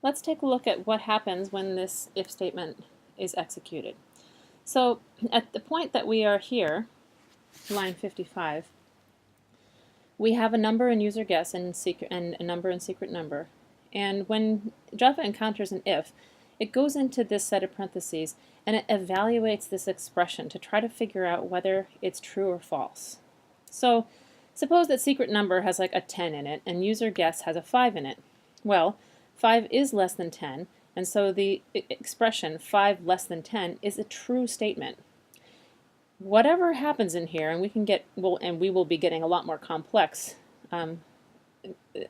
let's take a look at what happens when this if statement is executed. So at the point that we are here, line 55, we have a number in user guess and a number in secret number. And when Java encounters an if, it goes into this set of parentheses and it evaluates this expression to try to figure out whether it's true or false. So suppose that secret number has like a 10 in it and user guess has a 5 in it. Well, 5 is less than 10, and so the expression 5 less than 10 is a true statement. Whatever happens in here, and we will be getting a lot more complex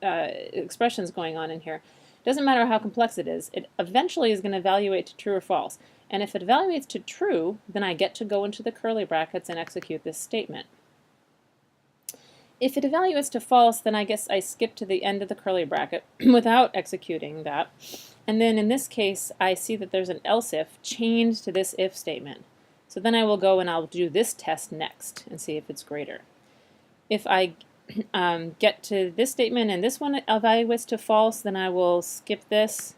expressions going on in here. Doesn't matter how complex it is, it eventually is going to evaluate to true or false. And if it evaluates to true, then I get to go into the curly brackets and execute this statement. If it evaluates to false, then I guess I skip to the end of the curly bracket without executing that. And then in this case, I see that there's an else if chained to this if statement. So then I will go and I'll do this test next and see if it's greater. If I get to this statement and this one evaluates to false, then I will skip this.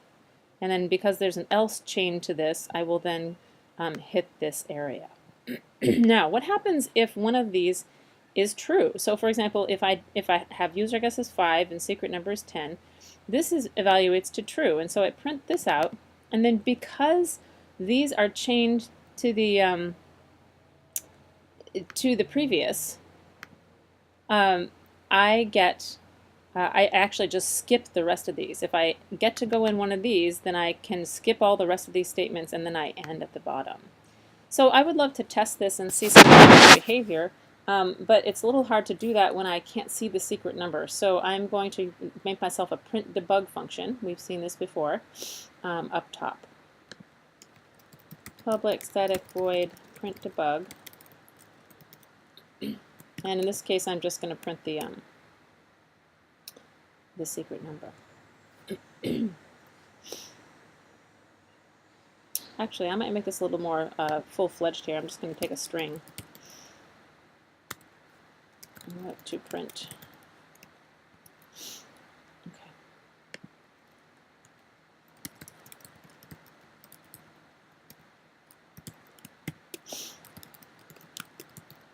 And then because there's an else chained to this, I will then hit this area. Now, what happens if one of these is true? So for example, if I have user guess is 5 and secret number is 10, this evaluates to true, and so I print this out, and then because these are chained to the previous, I actually just skip the rest of these. If I get to go in one of these, then I can skip all the rest of these statements and then I end at the bottom. So I would love to test this and see some behavior, but it's a little hard to do that when I can't see the secret number. So I'm going to make myself a print debug function. We've seen this before up top. Public static void print debug. And in this case, I'm just going to print the secret number. Actually, I might make this a little more full-fledged here. I'm just going to take a string to print. Okay.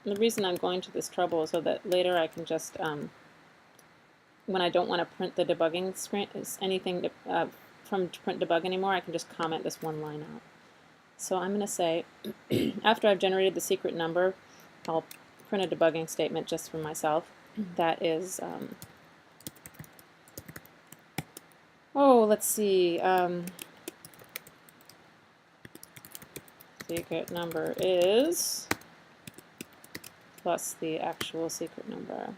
And the reason I'm going to this trouble is so that later I can just, when I don't want to print the debugging screen, anything from print debug anymore, I can just comment this one line out. So I'm going to say, after I've generated the secret number, I'll print a debugging statement just for myself. That is, let's see, secret number is plus the actual secret number.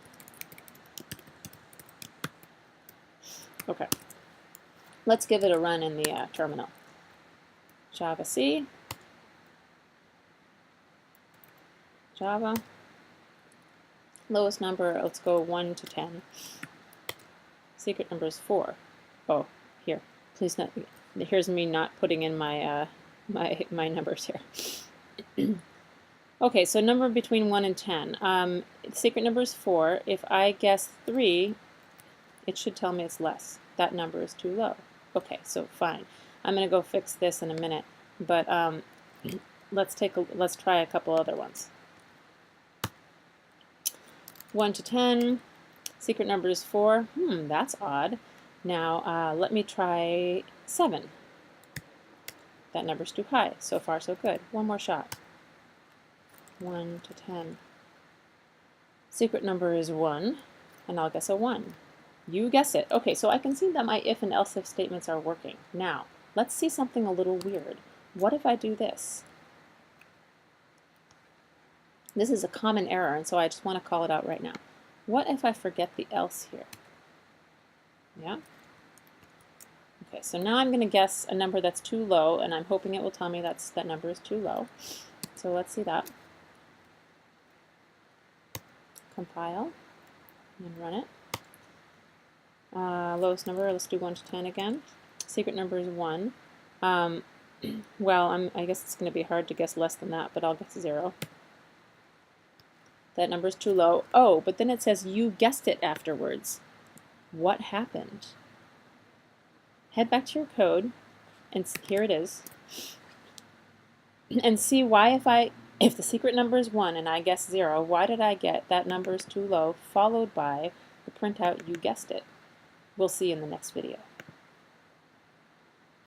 Okay, let's give it a run in the terminal. Java C, Java, lowest number, let's go 1 to 10. Secret number is 4. Oh, here, please not, here's me not putting in my, my numbers here. Okay, so number between 1 and 10. Secret number is 4. If I guess 3, it should tell me it's less. That number is too low. Okay, so fine. I'm going to go fix this in a minute, but let's try a couple other ones. 1 to 10. Secret number is 4. That's odd. Now let me try 7. That number's too high. So far, so good. One more shot. 1 to 10. Secret number is 1, and I'll guess a 1. You guess it. Okay, so I can see that my if and else if statements are working. Now, let's see something a little weird. What if I do this? This is a common error, and so I just want to call it out right now. What if I forget the else here? Yeah? Okay, so now I'm going to guess a number that's too low, and I'm hoping it will tell me that number is too low. So let's see that. Compile and run it. Lowest number, let's do 1 to 10 again. Secret number is 1. Well, I guess it's going to be hard to guess less than that, but I'll guess 0. That number is too low. Oh, but then it says you guessed it afterwards. What happened? head back to your code, and here it is, and see why if the secret number is 1 and I guess 0, why did I get that number is too low, followed by the printout you guessed it. We'll see in the next video.